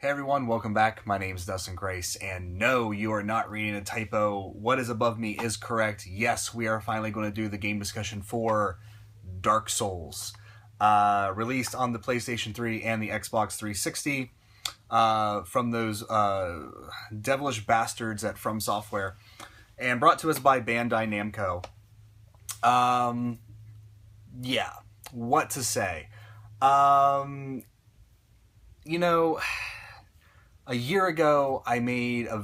Hey everyone, welcome back. My name is Dustin Grace, and no, you are not reading a typo. What is above me is correct. Yes, we are finally going to do the game discussion for Dark Souls. Released on the PlayStation 3 and the Xbox 360 from those devilish bastards at From Software, and brought to us by Bandai Namco. Yeah, what to say? A year ago, I made a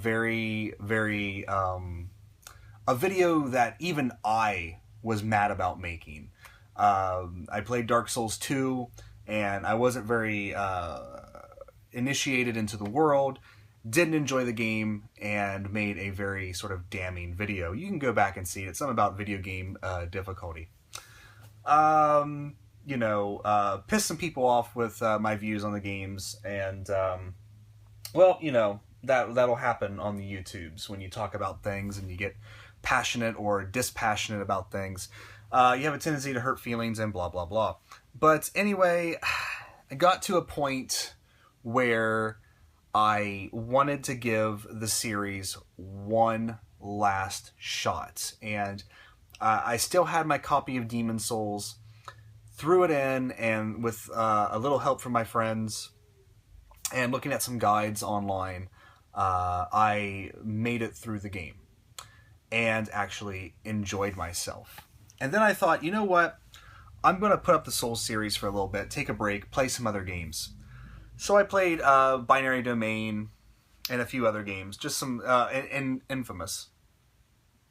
a video that even I was mad about making. I played Dark Souls 2, and I wasn't very initiated into the world, didn't enjoy the game, and made a very sort of damning video. You can go back and see it. It's something about video game difficulty. Pissed some people off with my views on the games, and that'll happen on the YouTubes when you talk about things and you get passionate or dispassionate about things. You have a tendency to hurt feelings and blah, blah, blah. But anyway, I got to a point where I wanted to give the series one last shot. And I still had my copy of Demon's Souls, threw it in, and with a little help from my friends and looking at some guides online, I made it through the game and actually enjoyed myself. And then I thought, you know what? I'm going to put up the Souls series for a little bit, take a break, play some other games. So I played Binary Domain and a few other games, just some, and Infamous.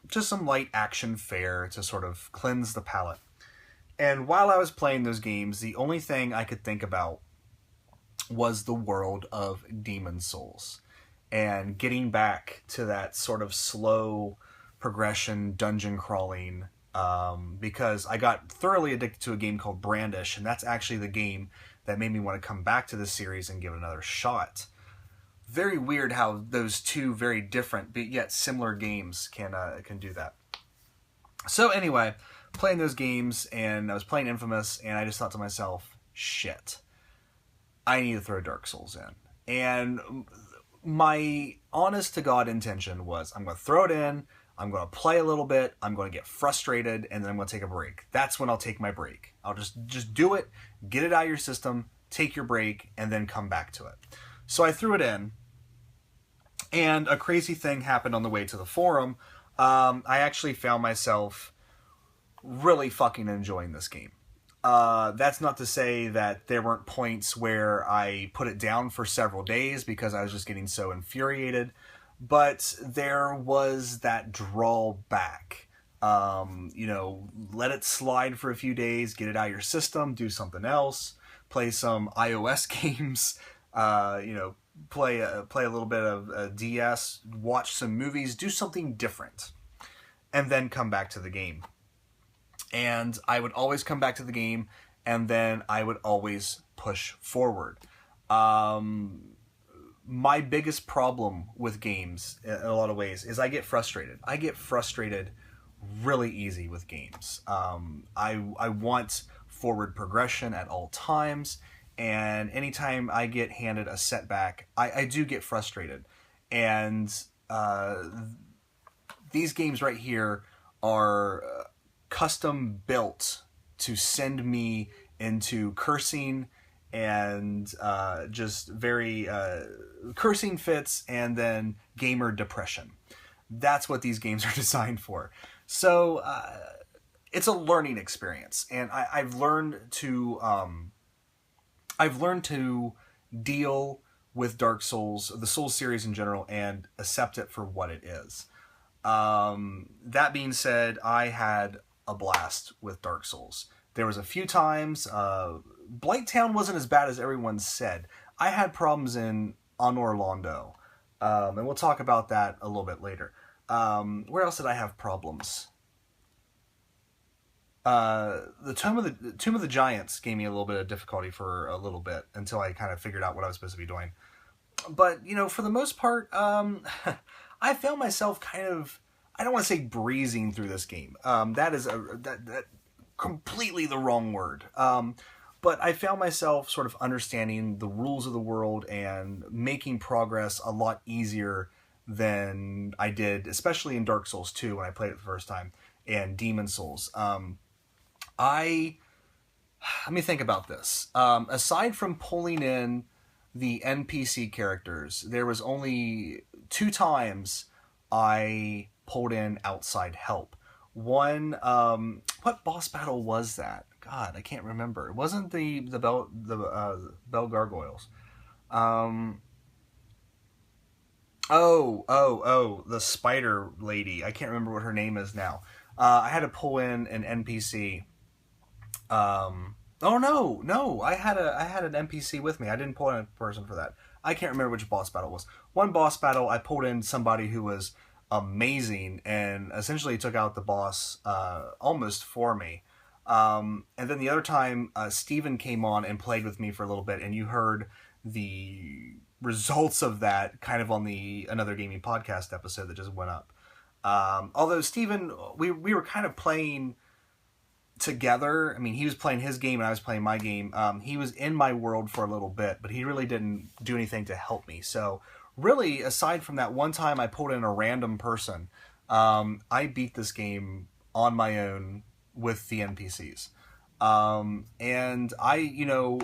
Just some light action fare to sort of cleanse the palate. And while I was playing those games, the only thing I could think about was the world of Demon's Souls and getting back to that sort of slow progression dungeon crawling, because I got thoroughly addicted to a game called Brandish, and that's actually the game that made me want to come back to this series and give it another shot. Very weird how those two very different but yet similar games can do that. So anyway, playing those games, and I was playing Infamous, and I just thought to myself, shit, I need to throw Dark Souls in. And my honest to God intention was, I'm going to throw it in, I'm going to play a little bit, I'm going to get frustrated, and then I'm going to take a break. That's when I'll take my break. I'll just do it, get it out of your system, take your break, and then come back to it. So I threw it in, and a crazy thing happened on the way to the forum. I actually found myself really fucking enjoying this game. That's not to say that there weren't points where I put it down for several days because I was just getting so infuriated, but there was that drawback. Let it slide for a few days, get it out of your system, do something else, play some iOS games, play a little bit of DS, watch some movies, do something different, and then come back to the game. And I would always come back to the game, and then I would always push forward. My biggest problem with games, in a lot of ways, is I get frustrated. I get frustrated really easy with games. I want forward progression at all times, and anytime I get handed a setback, I do get frustrated. And these games right here are custom built to send me into cursing and just very cursing fits, and then gamer depression. That's what these games are designed for. So it's a learning experience, and I've learned to deal with Dark Souls, the Souls series in general, and accept it for what it is. That being said, I had a blast with Dark Souls. There was a few times, Blighttown wasn't as bad as everyone said. I had problems in Anor Londo, and we'll talk about that a little bit later. Where else did I have problems? The Tomb of the Giants gave me a little bit of difficulty for a little bit until I kind of figured out what I was supposed to be doing. But, for the most part, I found myself kind of, I don't want to say breezing through this game. That is that completely the wrong word. but I found myself sort of understanding the rules of the world and making progress a lot easier than I did, especially in Dark Souls 2 when I played it the first time, and Demon Souls. Let me think about this. Aside from pulling in the NPC characters, there was only 2 times I pulled in outside help. One, what boss battle was that? God, I can't remember. It wasn't the Bell Gargoyles. The spider lady. I can't remember what her name is now. I had to pull in an NPC. I had an NPC with me. I didn't pull in a person for that. I can't remember which boss battle it was. One boss battle, I pulled in somebody who was amazing and essentially took out the boss almost for me. And then the other time, Steven came on and played with me for a little bit, and you heard the results of that kind of on the Another Gaming Podcast episode that just went up. Although Steven, we were kind of playing together. I mean, he was playing his game and I was playing my game. He was in my world for a little bit, but he really didn't do anything to help me. So really, aside from that one time I pulled in a random person, I beat this game on my own with the NPCs. And I,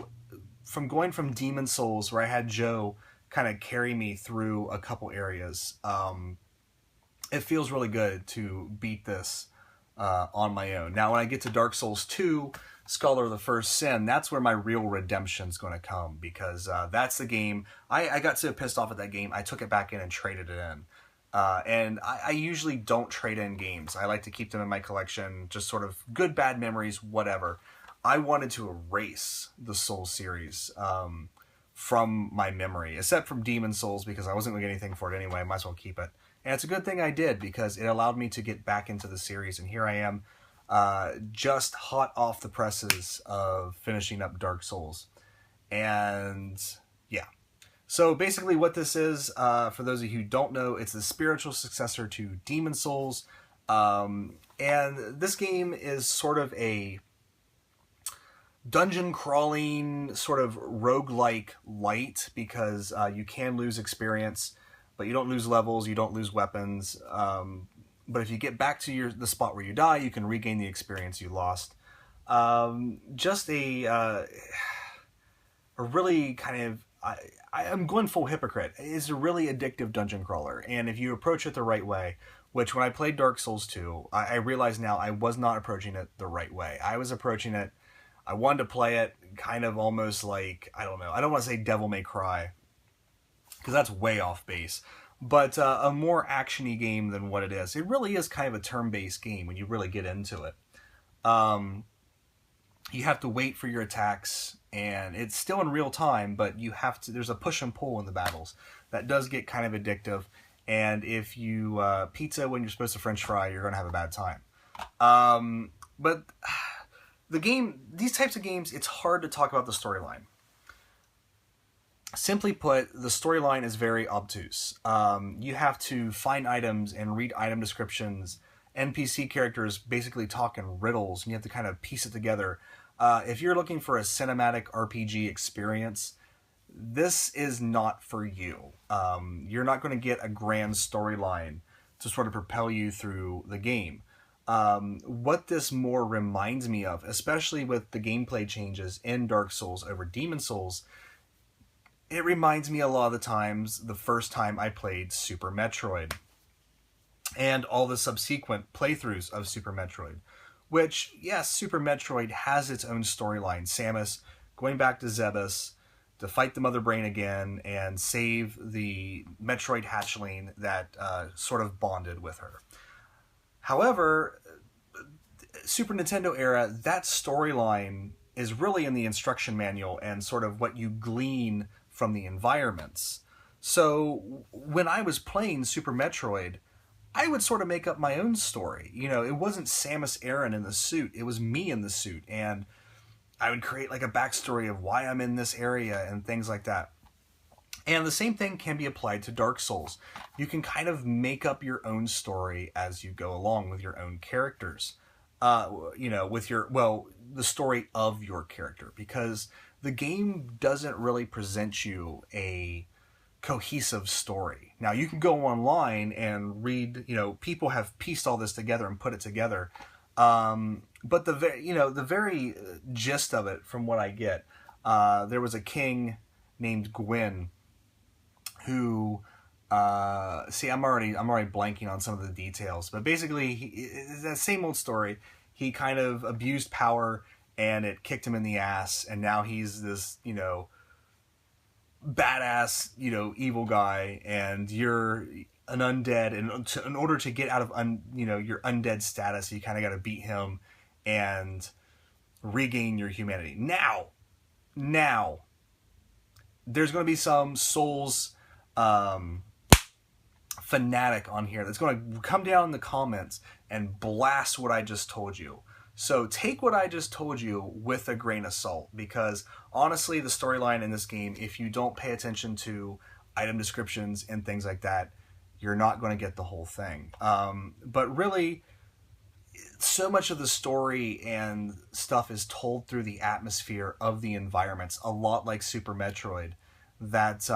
from going from Demon Souls, where I had Joe kind of carry me through a couple areas, it feels really good to beat this on my own. Now, when I get to Dark Souls 2, Scholar of the First Sin, that's where my real redemption's going to come, because that's the game. I got so pissed off at that game, I took it back in and traded it in. And I usually don't trade in games. I like to keep them in my collection, just sort of good, bad memories, whatever. I wanted to erase the Souls series from my memory, except from Demon Souls, because I wasn't going to get anything for it anyway. I might as well keep it. And it's a good thing I did, because it allowed me to get back into the series, and here I am, just hot off the presses of finishing up Dark Souls. And yeah. So basically what this is, for those of you who don't know, it's the spiritual successor to Demon Souls. And this game is sort of a dungeon crawling, sort of roguelike light, because you can lose experience, but you don't lose levels, you don't lose weapons. But if you get back to the spot where you die, you can regain the experience you lost. Just a really kind of... I'm going full hypocrite. It's a really addictive dungeon crawler, and if you approach it the right way, which when I played Dark Souls 2, I realize now I was not approaching it the right way. I was approaching it, I wanted to play it kind of almost like, I don't know, I don't want to say Devil May Cry, because that's way off base, but a more action-y game than what it is. It really is kind of a turn-based game when you really get into it. You have to wait for your attacks, and it's still in real time, but you have to, there's a push and pull in the battles. That does get kind of addictive, and if you pizza when you're supposed to French fry, you're going to have a bad time. But the game, these types of games, it's hard to talk about the storyline. Simply put, the storyline is very obtuse. You have to find items and read item descriptions. NPC characters basically talk in riddles, and you have to kind of piece it together. If you're looking for a cinematic RPG experience, this is not for you. You're not going to get a grand storyline to sort of propel you through the game. What this more reminds me of, especially with the gameplay changes in Dark Souls over Demon Souls, it reminds me a lot of the times the first time I played Super Metroid and all the subsequent playthroughs of Super Metroid, which, yes, Super Metroid has its own storyline. Samus going back to Zebes to fight the Mother Brain again and save the Metroid hatchling that sort of bonded with her. However, Super Nintendo era, that storyline is really in the instruction manual and sort of what you glean from the environments. So when I was playing Super Metroid, I would sort of make up my own story. You know, it wasn't Samus Aran in the suit, it was me in the suit, and I would create like a backstory of why I'm in this area and things like that. And the same thing can be applied to Dark Souls. You can kind of make up your own story as you go along with your own characters. with the story of your character, because the game doesn't really present you a cohesive story. Now you can go online and read, people have pieced all this together and put it together. But the very gist of it, from what I get, there was a king named Gwyn who, I'm already blanking on some of the details, but basically it's that same old story. He kind of abused power and it kicked him in the ass, and now he's this, badass, evil guy, and you're an undead, and in order to get out of your undead status, you kind of got to beat him and regain your humanity. Now, there's going to be some Souls fanatic on here that's going to come down in the comments and blast what I just told you. So take what I just told you with a grain of salt, because honestly, the storyline in this game, if you don't pay attention to item descriptions and things like that, you're not going to get the whole thing. But really, so much of the story and stuff is told through the atmosphere of the environments, a lot like Super Metroid, that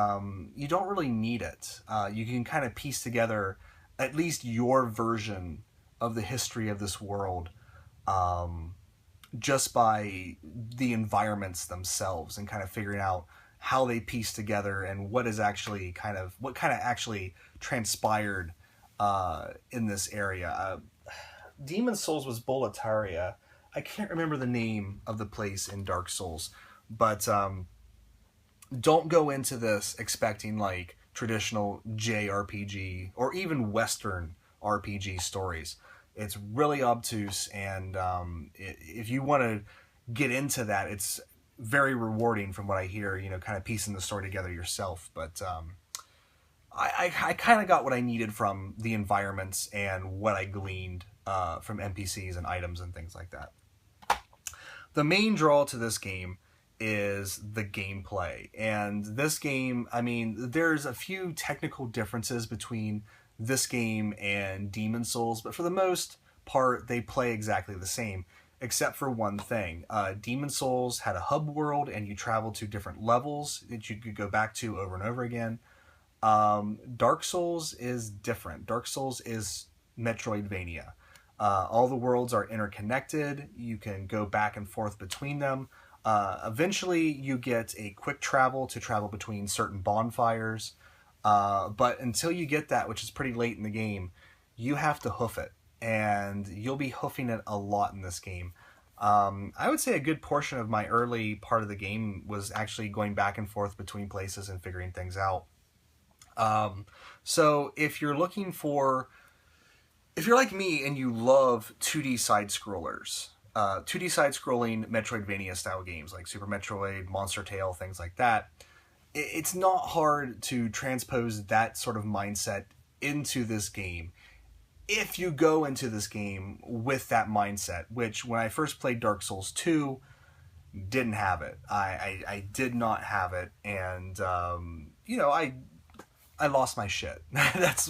you don't really need it. You can kind of piece together at least your version of the history of this world just by the environments themselves, and kind of figuring out how they piece together and what actually transpired in this area. Demon's Souls was Boletaria. I can't remember the name of the place in Dark Souls, but don't go into this expecting like traditional JRPG or even Western RPG stories. It's really obtuse, and if you want to get into that, it's very rewarding from what I hear, kind of piecing the story together yourself. But I kind of got what I needed from the environments and what I gleaned from NPCs and items and things like that. The main draw to this game is the gameplay. And this game, there's a few technical differences between this game and Demon's Souls, but for the most part, they play exactly the same, except for one thing. Demon's Souls had a hub world, and you traveled to different levels that you could go back to over and over again. Dark Souls is different. Dark Souls is Metroidvania. All the worlds are interconnected. You can go back and forth between them. Eventually, you get a quick travel to travel between certain bonfires. But until you get that, which is pretty late in the game, you have to hoof it. And you'll be hoofing it a lot in this game. I would say a good portion of my early part of the game was actually going back and forth between places and figuring things out. So if you're like me and you love 2D side-scrollers, 2D side-scrolling Metroidvania style games like Super Metroid, Monster Tale, things like that, it's not hard to transpose that sort of mindset into this game if you go into this game with that mindset, which when I first played Dark Souls 2, didn't have it. I did not have it, and I lost my shit. That's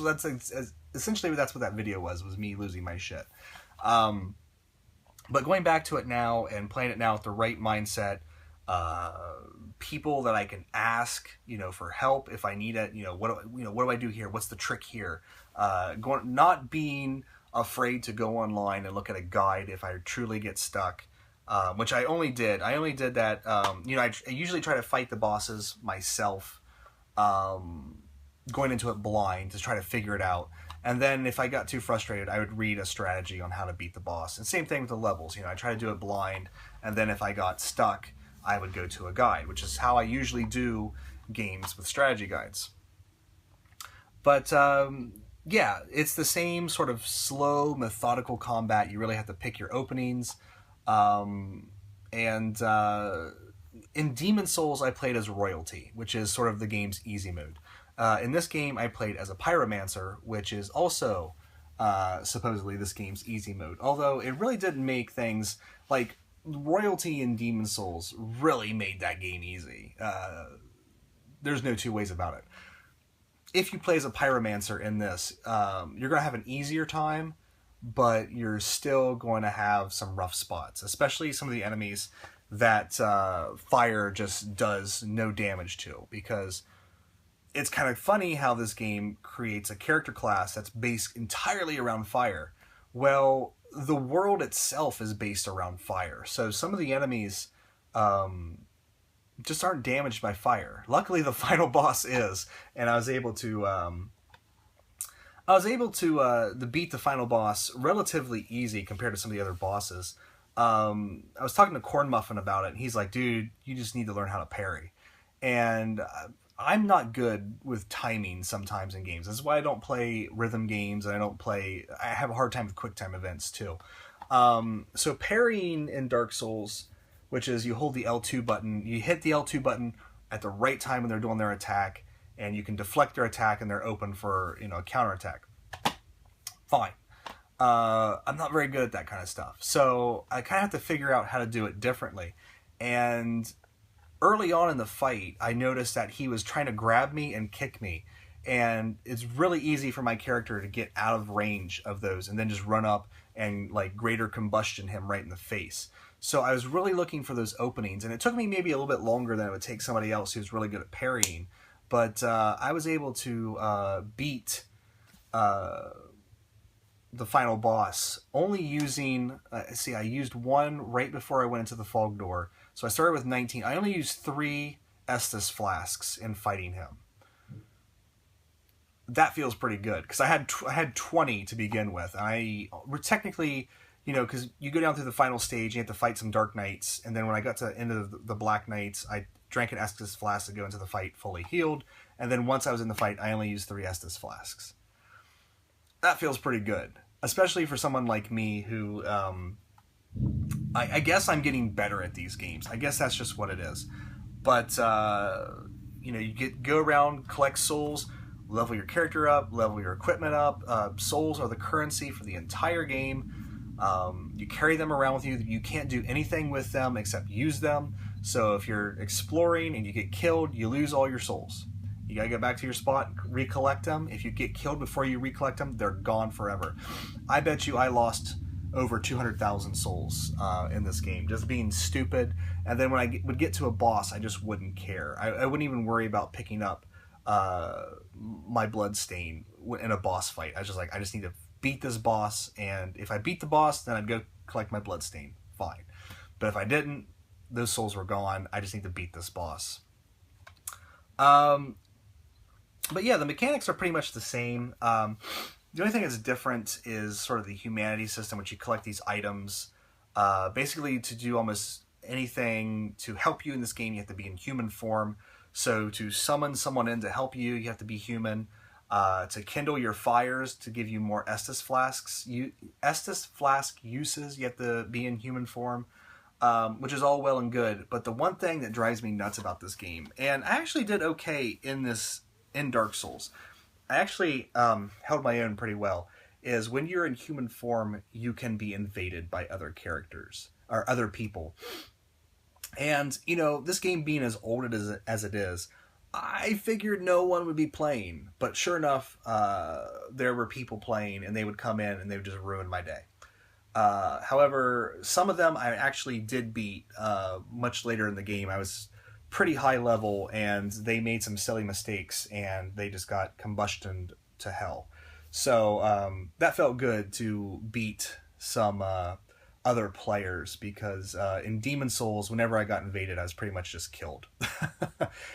essentially that's what that video was me losing my shit. But going back to it now and playing it now with the right mindset, people that I can ask, for help if I need it. What do I do here? What's the trick here? Not being afraid to go online and look at a guide if I truly get stuck, which I only did. I only did that. I usually try to fight the bosses myself, going into it blind to try to figure it out. And then if I got too frustrated, I would read a strategy on how to beat the boss. And same thing with the levels. I try to do it blind, and then if I got stuck, I would go to a guide, which is how I usually do games with strategy guides. But yeah, it's the same sort of slow, methodical combat. You really have to pick your openings. And in Demon's Souls, I played as Royalty, which is sort of the game's easy mode. In this game, I played as a Pyromancer, which is also supposedly this game's easy mode. Although it really didn't make things like Royalty in Demon's Souls really made that game easy. There's no two ways about it. If you play as a Pyromancer in this, you're going to have an easier time but you're still going to have some rough spots, especially some of the enemies that fire just does no damage to, because it's kind of funny how this game creates a character class that's based entirely around fire. Well, the world itself is based around fire, so some of the enemies just aren't damaged by fire. Luckily, the final boss is, and I was able to beat the final boss relatively easy compared to some of the other bosses. I was talking to Corn Muffin about it, and he's like, "Dude, you just need to learn how to parry." And I'm not good with timing sometimes in games. This is why I don't play rhythm games, and I have a hard time with quick time events too. So parrying in Dark Souls, which is you hold the L2 button, you hit the L2 button at the right time when they're doing their attack, and you can deflect their attack and they're open for, a counterattack. Fine. I'm not very good at that kind of stuff. So I kind of have to figure out how to do it differently. And early on in the fight, I noticed that he was trying to grab me and kick me. And it's really easy for my character to get out of range of those and then just run up and greater combustion him right in the face. So I was really looking for those openings, and it took me maybe a little bit longer than it would take somebody else who's really good at parrying. But I was able to beat the final boss only using, I used one right before I went into the fog door. So I started with 19. I only used 3 Estus flasks in fighting him. That feels pretty good, because I had 20 to begin with. We're technically, because you go down through the final stage, you have to fight some Dark Knights, and then when I got to the end of the Black Knights, I drank an Estus flask to go into the fight fully healed, and then once I was in the fight, I only used 3 Estus flasks. That feels pretty good, especially for someone like me who, I guess I'm getting better at these games. I guess that's just what it is. But, you go around, collect souls, level your character up, level your equipment up. Souls are the currency for the entire game. You carry them around with you. You can't do anything with them except use them. So if you're exploring and you get killed, you lose all your souls. You gotta go back to your spot, recollect them. If you get killed before you recollect them, they're gone forever. I bet you I lost over 200,000 souls in this game, just being stupid. And then when I would get to a boss, I just wouldn't care. I wouldn't even worry about picking up my bloodstain in a boss fight. I was just I just need to beat this boss, and if I beat the boss, then I'd go collect my bloodstain. Fine. But if I didn't, those souls were gone. I just need to beat this boss. But yeah, the mechanics are pretty much the same. The only thing that's different is sort of the humanity system, which you collect these items. Basically, to do almost anything to help you in this game, you have to be in human form. So to summon someone in to help you, you have to be human. To kindle your fires, to give you more Estus flasks. Estus flask uses, you have to be in human form, which is all well and good. But the one thing that drives me nuts about this game, and I actually did okay in Dark Souls, I actually held my own pretty well, is when you're in human form, you can be invaded by other characters, or other people. And, this game being as old as it is, I figured no one would be playing. But sure enough, there were people playing, and they would come in, and they would just ruin my day. However, some of them I actually did beat much later in the game. I was pretty high level, and they made some silly mistakes, and they just got combustioned to hell. So that felt good to beat some other players, because in Demon Souls, whenever I got invaded, I was pretty much just killed.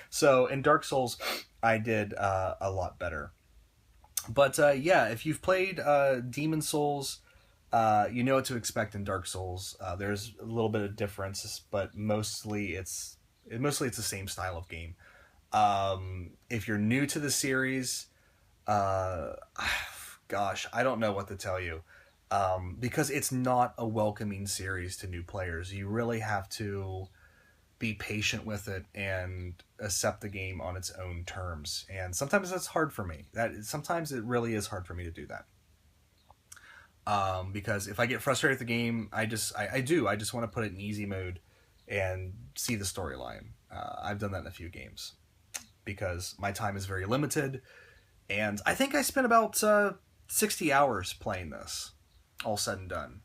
So in Dark Souls, I did a lot better. But yeah, if you've played Demon Souls, you know what to expect in Dark Souls. There's a little bit of difference, but mostly it's the same style of game. If you're new to the series, gosh, I don't know what to tell you. Because it's not a welcoming series to new players. You really have to be patient with it and accept the game on its own terms. And sometimes that's hard for me. Sometimes it really is hard for me to do that. Because if I get frustrated with the game, I just want to put it in easy mode and see the storyline. I've done that in a few games because my time is very limited, and I think I spent about 60 hours playing this. all said and done.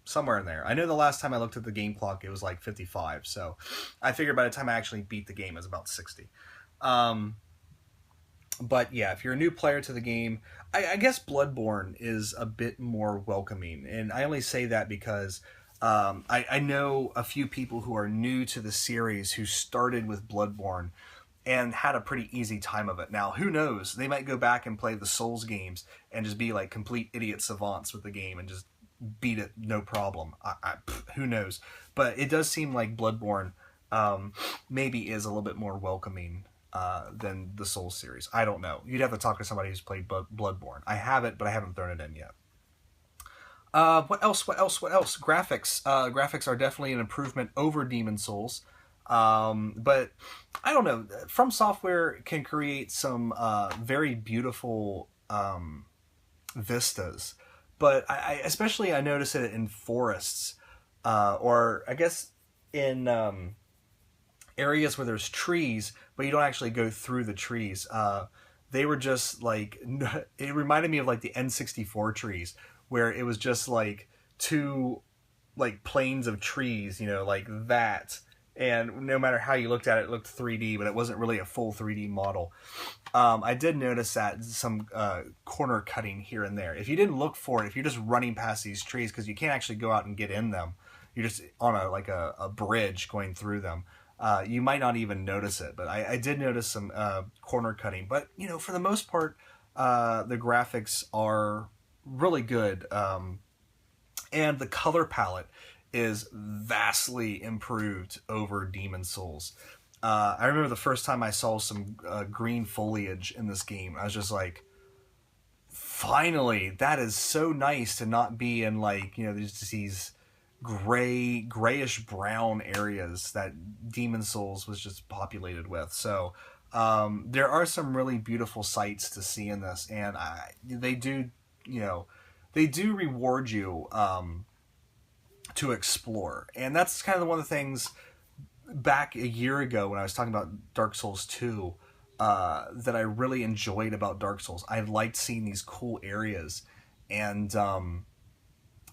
Somewhere in there. I know the last time I looked at the game clock, it was like 55. So I figured by the time I actually beat the game, it was about 60. But yeah, if you're a new player to the game, I guess Bloodborne is a bit more welcoming. And I only say that because I know a few people who are new to the series who started with Bloodborne and had a pretty easy time of it. Now, who knows? They might go back and play the Souls games and just be like complete idiot savants with the game and just beat it no problem. Who knows? But it does seem like Bloodborne maybe is a little bit more welcoming than the Souls series. I don't know. You'd have to talk to somebody who's played Bloodborne. I have it, but I haven't thrown it in yet. What else? Graphics. Graphics are definitely an improvement over Demon Souls. But I don't know. From Software can create some very beautiful vistas. But I especially I notice it in forests, or I guess in areas where there's trees, but you don't actually go through the trees. They were just like, it reminded me of like the N64 trees, where it was just like two like planes of trees, like that. And no matter how you looked at it, it looked 3D, but it wasn't really a full 3D model. I did notice that some corner cutting here and there. If you didn't look for it, if you're just running past these trees, because you can't actually go out and get in them, you're just on a bridge going through them. You might not even notice it, but I did notice some corner cutting. But for the most part, the graphics are really good, and the color palette is vastly improved over Demon Souls. I remember the first time I saw some green foliage in this game, I was just like, finally, that is so nice to not be in like, there's these grayish brown areas that Demon Souls was just populated with. So there are some really beautiful sights to see in this, and they do reward you to explore. And that's kind of one of the things back a year ago when I was talking about Dark Souls 2 that I really enjoyed about Dark Souls. I liked seeing these cool areas, and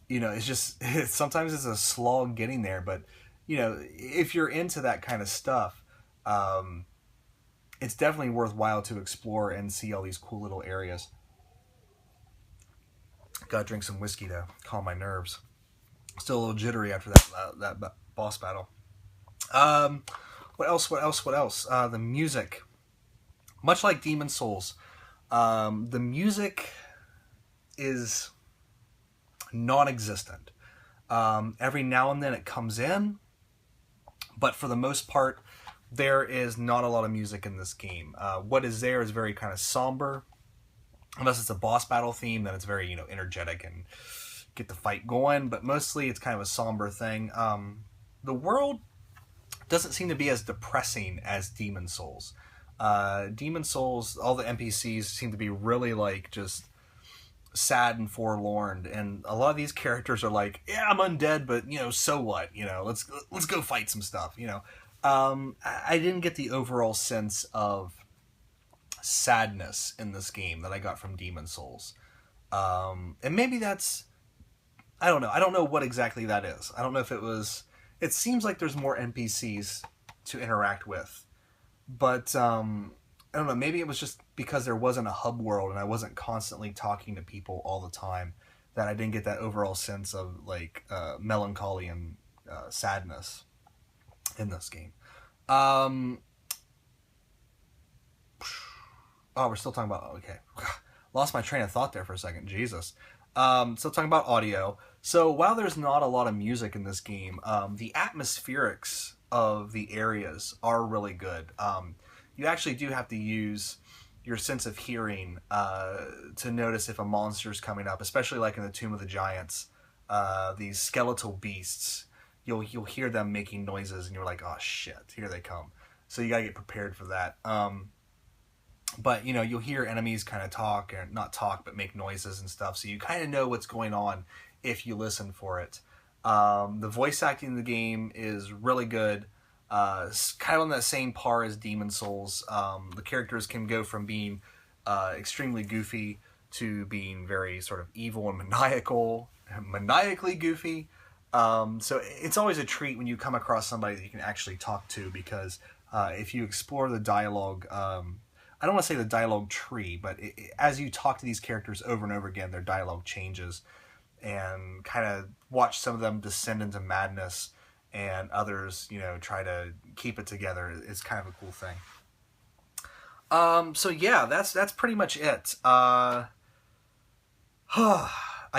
it's just sometimes it's a slog getting there, but if you're into that kind of stuff, it's definitely worthwhile to explore and see all these cool little areas. Gotta drink some whiskey to calm my nerves. Still a little jittery after that boss battle. What else? The music. Much like Demon Souls, the music is non-existent. Every now and then it comes in, but for the most part, there is not a lot of music in this game. What is there is very kind of somber. Unless it's a boss battle theme, then it's very, energetic and get the fight going, but mostly it's kind of a somber thing. The world doesn't seem to be as depressing as Demon Souls. Demon Souls, all the NPCs seem to be really like just sad and forlorn, and a lot of these characters are like, yeah, I'm undead, but so what? Let's go fight some stuff. I didn't get the overall sense of sadness in this game that I got from Demon Souls, and maybe that's, I don't know. I don't know what exactly that is. I don't know if it was. It seems like there's more NPCs to interact with, but I don't know. Maybe it was just because there wasn't a hub world and I wasn't constantly talking to people all the time that I didn't get that overall sense of like melancholy and sadness in this game. Oh, we're still talking about. Okay, lost my train of thought there for a second. Jesus. Still talking about audio. So while there's not a lot of music in this game, the atmospherics of the areas are really good. You actually do have to use your sense of hearing to notice if a monster's coming up, especially like in the Tomb of the Giants. These skeletal beasts, you'll hear them making noises, and you're like, oh shit, here they come. So you gotta get prepared for that. But you'll hear enemies kind of talk, or not talk, but make noises and stuff. So you kind of know what's going on if you listen for it. The voice acting in the game is really good. Kind of on that same par as Demon Souls. The characters can go from being extremely goofy to being very sort of evil and maniacally goofy. So it's always a treat when you come across somebody that you can actually talk to, because if you explore the dialogue, I don't want to say the dialogue tree, but as you talk to these characters over and over again, their dialogue changes, and kind of watch some of them descend into madness and others, try to keep it together. It's kind of a cool thing. So yeah, that's pretty much it. I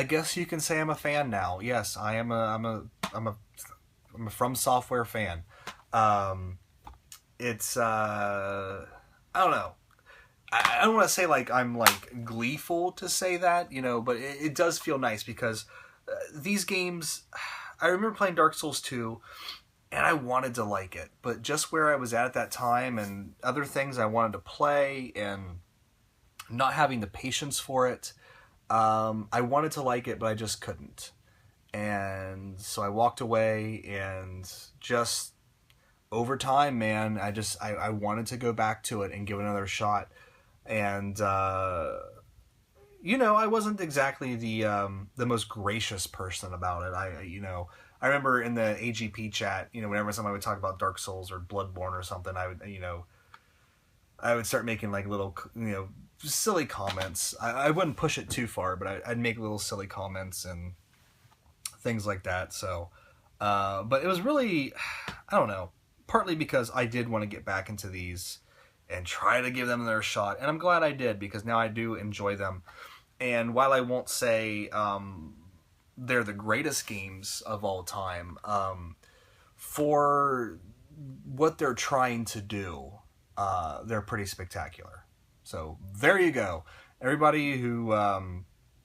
guess you can say I'm a fan now. Yes, I'm a From Software fan. It's I don't know. I don't want to say like I'm like gleeful to say that, but it does feel nice, because these games, I remember playing Dark Souls 2, and I wanted to like it, but just where I was at that time and other things I wanted to play and not having the patience for it, I wanted to like it, but I just couldn't. And so I walked away, and just over time, man, I wanted to go back to it and give it another shot. And, I wasn't exactly the most gracious person about it. I remember in the AGP chat, whenever somebody would talk about Dark Souls or Bloodborne or something, I would start making like little, silly comments. I wouldn't push it too far, but I'd make little silly comments and things like that. So, but it was really, I don't know, partly because I did want to get back into these and try to give them their shot. And I'm glad I did, because now I do enjoy them. And while I won't say they're the greatest games of all time, for what they're trying to do, they're pretty spectacular. So there you go. Everybody who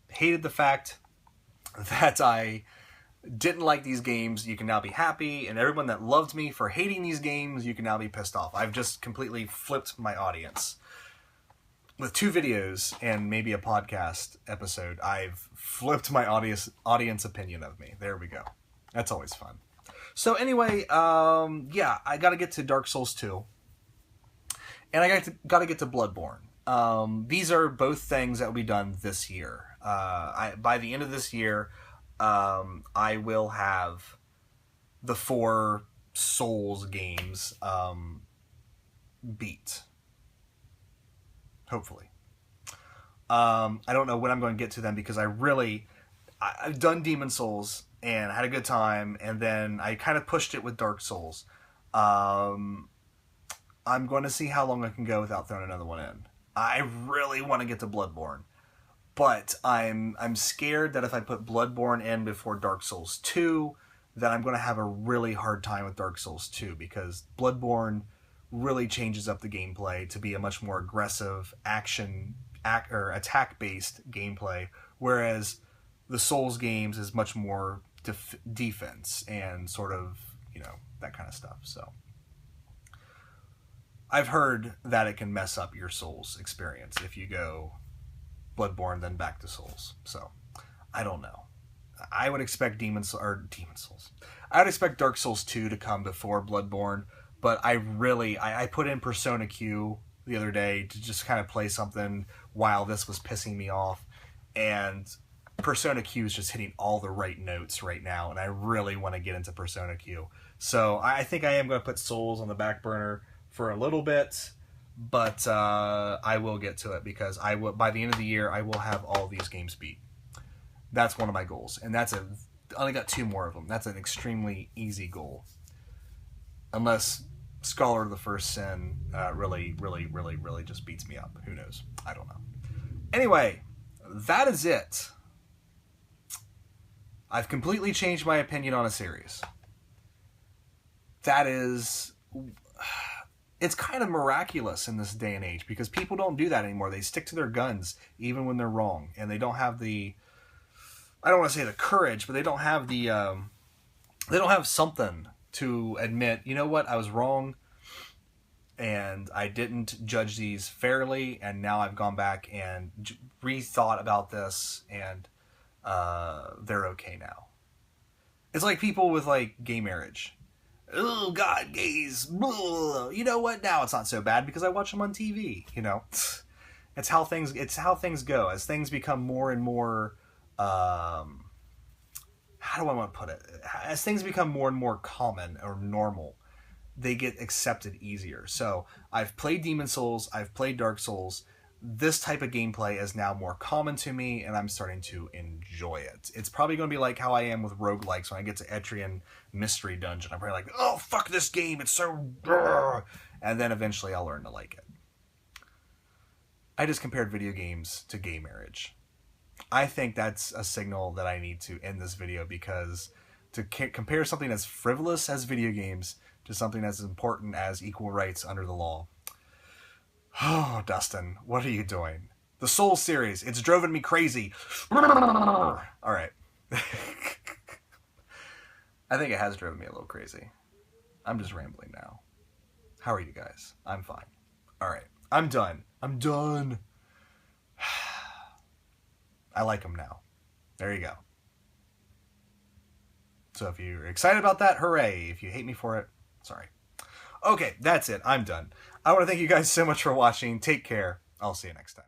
hated the fact that I didn't like these games, you can now be happy, and everyone that loved me for hating these games, you can now be pissed off. I've just completely flipped my audience. With 2 videos and maybe a podcast episode, I've flipped my audience opinion of me. There we go. That's always fun. So anyway, yeah, I gotta get to Dark Souls 2. And I gotta get to Bloodborne. These are both things that will be done this year. By the end of this year, I will have the 4 Souls games beat. Hopefully. I don't know when I'm going to get to them, because I've done Demon Souls and had a good time, and then I kind of pushed it with Dark Souls. I'm going to see how long I can go without throwing another one in. I really want to get to Bloodborne. But I'm scared that if I put Bloodborne in before Dark Souls 2, that I'm going to have a really hard time with Dark Souls 2, because Bloodborne really changes up the gameplay to be a much more aggressive attack-based gameplay, whereas the Souls games is much more defense and sort of, that kind of stuff. So I've heard that it can mess up your Souls experience if you go Bloodborne, then back to Souls. So, I don't know. I would expect Demon Souls. I would expect Dark Souls 2 to come before Bloodborne, but I put in Persona Q the other day to just kind of play something while this was pissing me off, and Persona Q is just hitting all the right notes right now, and I really want to get into Persona Q. So, I think I am going to put Souls on the back burner for a little bit, but I will get to it, because by the end of the year, I will have all these games beat. That's one of my goals, and I only got 2 more of them. That's an extremely easy goal, unless Scholar of the First Sin really, really, really, really just beats me up. Who knows? I don't know. Anyway, that is it. I've completely changed my opinion on a series. That is... It's kind of miraculous in this day and age, because people don't do that anymore. They stick to their guns even when they're wrong, and they don't have the, I don't want to say the courage, but they don't have the, they don't have something to admit, you know what, I was wrong, and I didn't judge these fairly, and now I've gone back and rethought about this, and they're okay now. It's like people with like gay marriage. Oh God, gays. Blah. You know what? Now it's not so bad because I watch them on TV. It's how things go. As things become more and more, how do I want to put it? As things become more and more common or normal, they get accepted easier. So I've played Demon Souls, I've played Dark Souls. This type of gameplay is now more common to me, and I'm starting to enjoy it. It's probably going to be like how I am with roguelikes when I get to Etrian Mystery Dungeon. I'm probably like, oh, fuck this game, it's so... And then eventually I'll learn to like it. I just compared video games to gay marriage. I think that's a signal that I need to end this video, because to compare something as frivolous as video games to something as important as equal rights under the law. Oh, Dustin, what are you doing? The Soul series, it's driven me crazy. All right. I think it has driven me a little crazy. I'm just rambling now. How are you guys? I'm fine. All right. I'm done. I'm done. I like them now. There you go. So if you're excited about that, hooray. If you hate me for it, sorry. Okay, that's it. I'm done. I want to thank you guys so much for watching. Take care. I'll see you next time.